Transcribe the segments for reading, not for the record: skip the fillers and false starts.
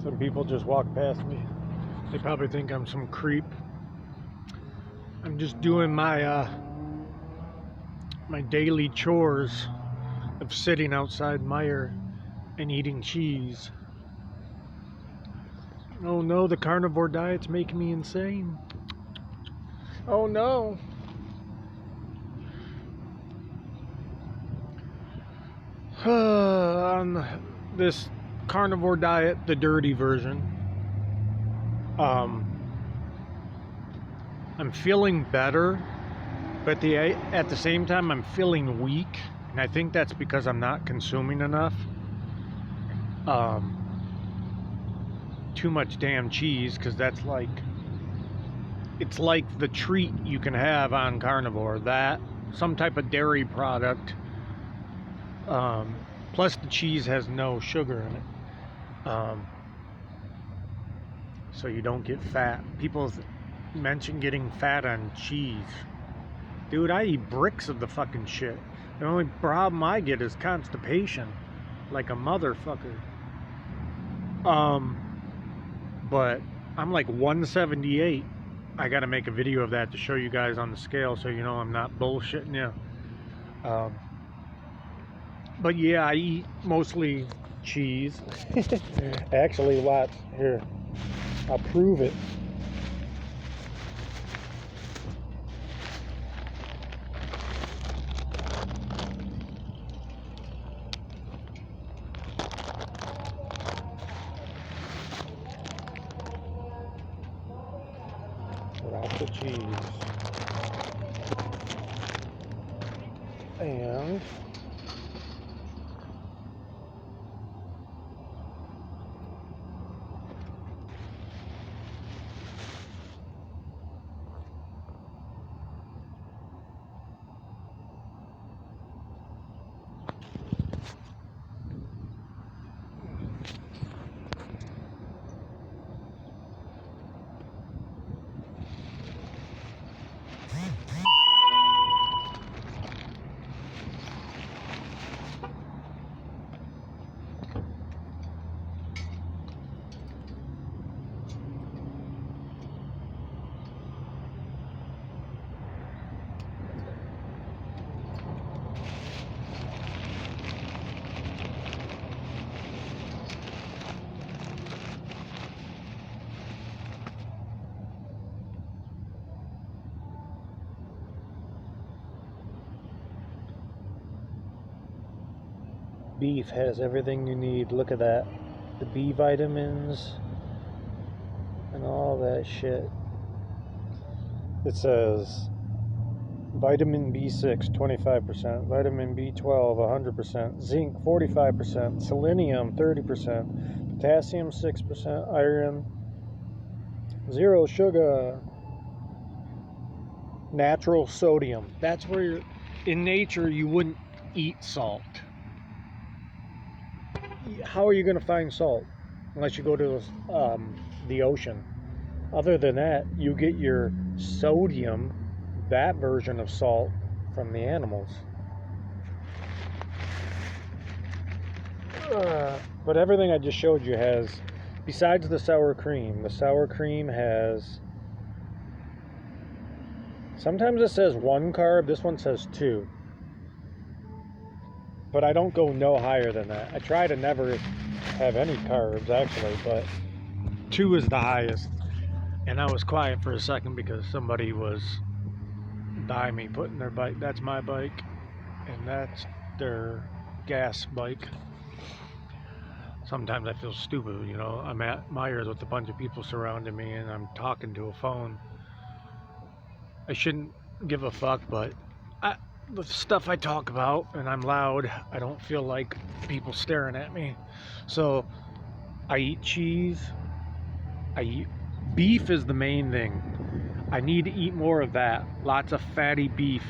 Some people just walk past me. They probably think I'm some creep. I'm just doing my my daily chores of sitting outside Meijer and eating cheese. Oh no, the carnivore diet's making me insane. Oh no. On this carnivore diet, the dirty version, I'm feeling better, but at the same time I'm feeling weak, and I think that's because I'm not consuming enough. Too much damn cheese, because that's like, it's like the treat you can have on carnivore, that some type of dairy product, plus the cheese has no sugar in it, so you don't get fat. People mention getting fat on cheese. Dude, I eat bricks of the fucking shit. The only problem I get is constipation, like a motherfucker. But I'm like 178. I gotta make a video of that to show you guys on the scale, so you know I'm not bullshitting you. But yeah, I eat mostly cheese. Actually, lots. Here, I'll prove it. Lots of cheese. And beef has everything you need. Look at that. The B vitamins and all that shit. It says vitamin B6 25%, vitamin B12 100%, zinc 45%, selenium 30%, potassium 6%, iron 0 sugar, natural sodium. That's where you're, in nature you wouldn't eat salt. How are you going to find salt unless you go to the ocean? Other than that, you get your sodium, that version of salt, from the animals. But everything I just showed you has, besides the sour cream has, sometimes it says 1 carb, this one says 2. But I don't go no higher than that. I try to never have any carbs, actually, but 2 is the highest. And I was quiet for a second because somebody was by me putting their bike. That's my bike, and that's their gas bike. Sometimes I feel stupid, you know. I'm at Myers with a bunch of people surrounding me, and I'm talking to a phone. I shouldn't give a fuck, but the stuff I talk about, and I'm loud, I don't feel like people staring at me. So I eat cheese. I eat beef is the main thing. I need to eat more of that. Lots of fatty beef.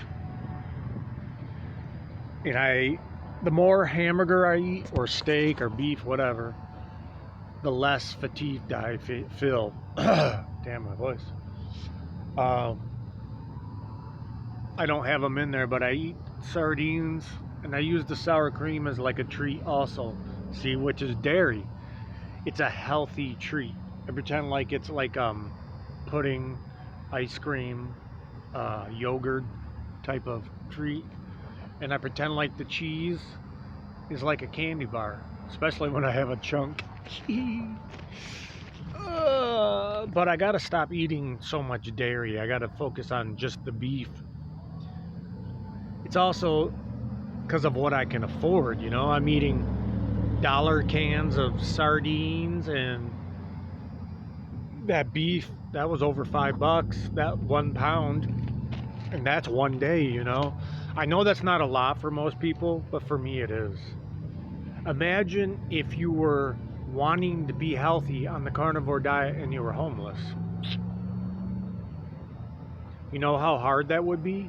And the more hamburger I eat, or steak, or beef, whatever, the less fatigued I feel. Damn, my voice. I don't have them in there, but I eat sardines, and I use the sour cream as like a treat also. See, which is dairy. it's a healthy treat. I pretend like it's like pudding, ice cream, yogurt type of treat, and I pretend like the cheese is like a candy bar, especially when I have a chunk. But I gotta stop eating so much dairy. I gotta focus on just the beef. It's also because of what I can afford, you know. I'm eating dollar cans of sardines, and that beef that was over $5, that 1 pound, and that's one day, you know. I know that's not a lot for most people, but for me it is. Imagine if you were wanting to be healthy on the carnivore diet and you were homeless. You know how hard that would be?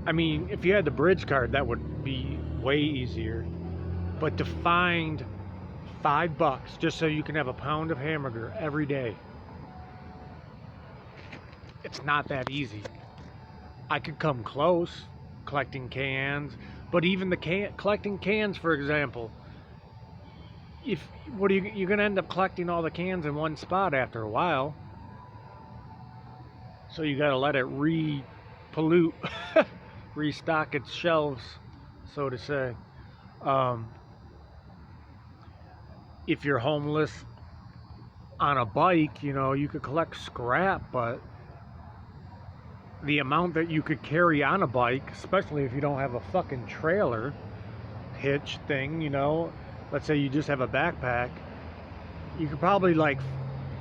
I mean, if you had the bridge card, that would be way easier. But to find $5 just so you can have a pound of hamburger every day, it's not that easy. I could come close collecting cans, but even the collecting cans, for example, if what are you're gonna end up collecting all the cans in one spot after a while. So you gotta let it pollute, restock its shelves, so to say. If you're homeless on a bike, you know, you could collect scrap, but the amount that you could carry on a bike, especially if you don't have a fucking trailer hitch thing, you know, let's say you just have a backpack, you could probably, like,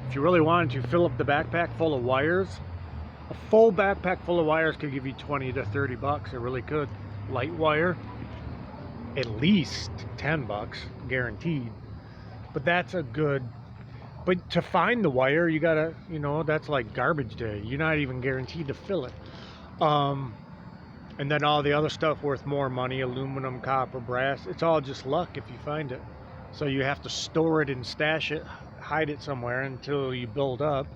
if you really wanted to, fill up the backpack full of wires. A full backpack full of wires could give you 20 to 30 bucks. It really could. Light wire, at least 10 bucks, guaranteed. But that's a good, but to find the wire, you gotta, you know, that's like garbage day. You're not even guaranteed to fill it. And then all the other stuff worth more money, aluminum, copper, brass, it's all just luck if you find it. So you have to store it and stash it, hide it somewhere until you build up.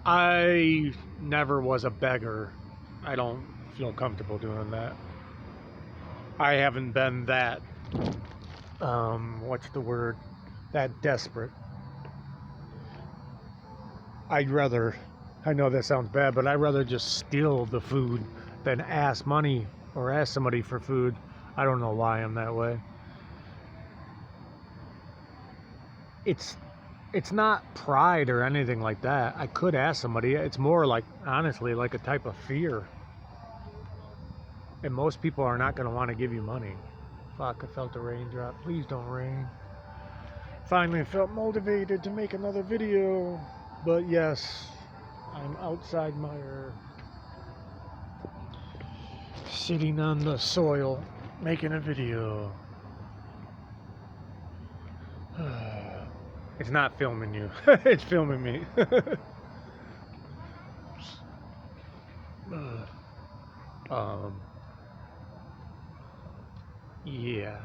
I never was a beggar. I don't feel comfortable doing that. I haven't been that, what's the word? That desperate. I'd rather, I know that sounds bad, but I'd rather just steal the food than ask money or ask somebody for food. I don't know why I'm that way. It's not pride or anything like that. I could ask somebody. It's more like, honestly, like a type of fear. And most people are not going to want to give you money. Fuck, I felt a raindrop. Please don't rain. Finally felt motivated to make another video. But yes, I'm outside Meyer, sitting on the soil, making a video. It's not filming you. It's filming me. Yeah.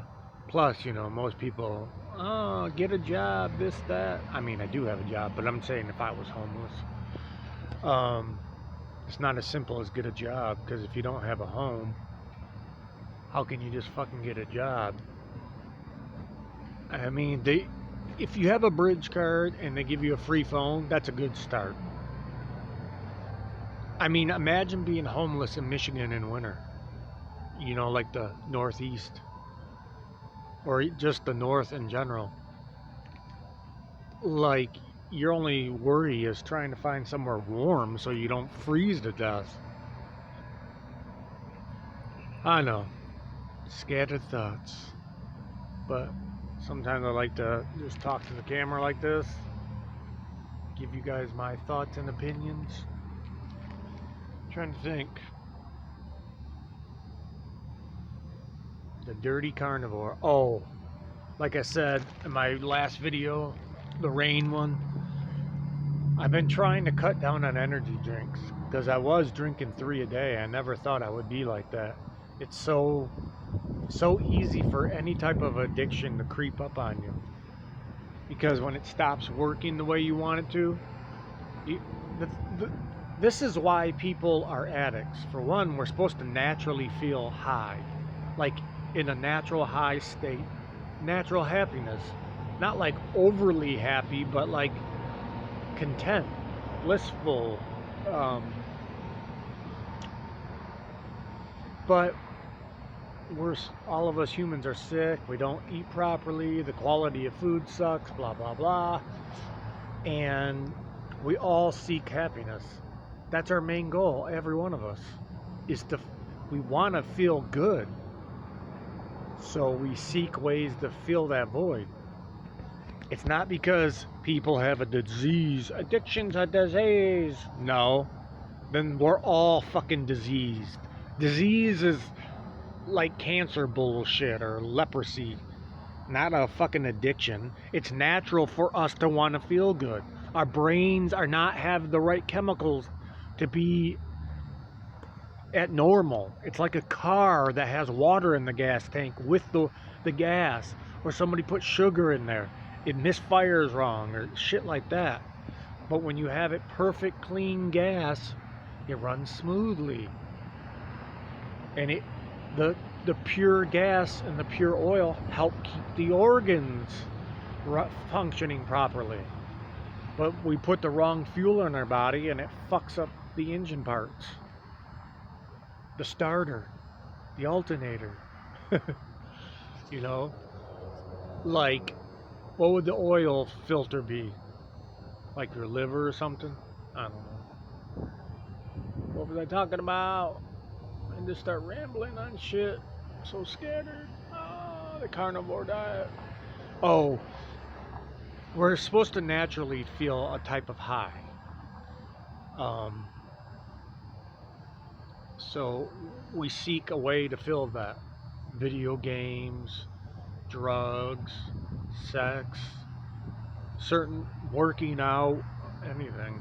Plus, you know, most people, oh, get a job, this, that. I mean, I do have a job, but I'm saying if I was homeless, it's not as simple as get a job, because if you don't have a home, how can you just fucking get a job? I mean, if you have a bridge card and they give you a free phone, that's a good start. I mean, imagine being homeless in Michigan in winter. You know, like the Northeast. Or just the North in general. Like, your only worry is trying to find somewhere warm so you don't freeze to death. I know. Scattered thoughts. But sometimes I like to just talk to the camera like this. Give you guys my thoughts and opinions. I'm trying to think. The dirty carnivore. Oh, like I said in my last video, the rain one, I've been trying to cut down on energy drinks because I was drinking 3 a day. I never thought I would be like that. It's so easy for any type of addiction to creep up on you, because when it stops working the way you want it to, this is why people are addicts. For one, we're supposed to naturally feel high, like in a natural high state. natural happiness. Not like overly happy, but like content, blissful. Um, but all of us humans are sick. We don't eat properly. The quality of food sucks. Blah blah blah. And we all seek happiness. That's our main goal. Every one of us is to. We want to feel good, so we seek ways to fill that void. It's not because people have a disease. Addiction's a disease. No. Then we're all fucking diseased. Disease is like cancer bullshit or leprosy, not a fucking addiction. It's natural for us to want to feel good. Our brains are not have the right chemicals to be at normal. It's like a car that has water in the gas tank with the gas, or somebody put sugar in there. It misfires wrong or shit like that. But when you have it perfect clean gas, it runs smoothly. And the pure gas and the pure oil help keep the organs functioning properly. But we put the wrong fuel in our body and it fucks up the engine parts, the starter, the alternator. You know, like, what would the oil filter be? Like your liver or something? I don't know. What was I talking about? I just start rambling on shit. I'm so scattered. Oh, the carnivore diet. Oh, we're supposed to naturally feel a type of high. Um, so we seek a way to fill that. Video games, drugs, sex, certain working out, anything.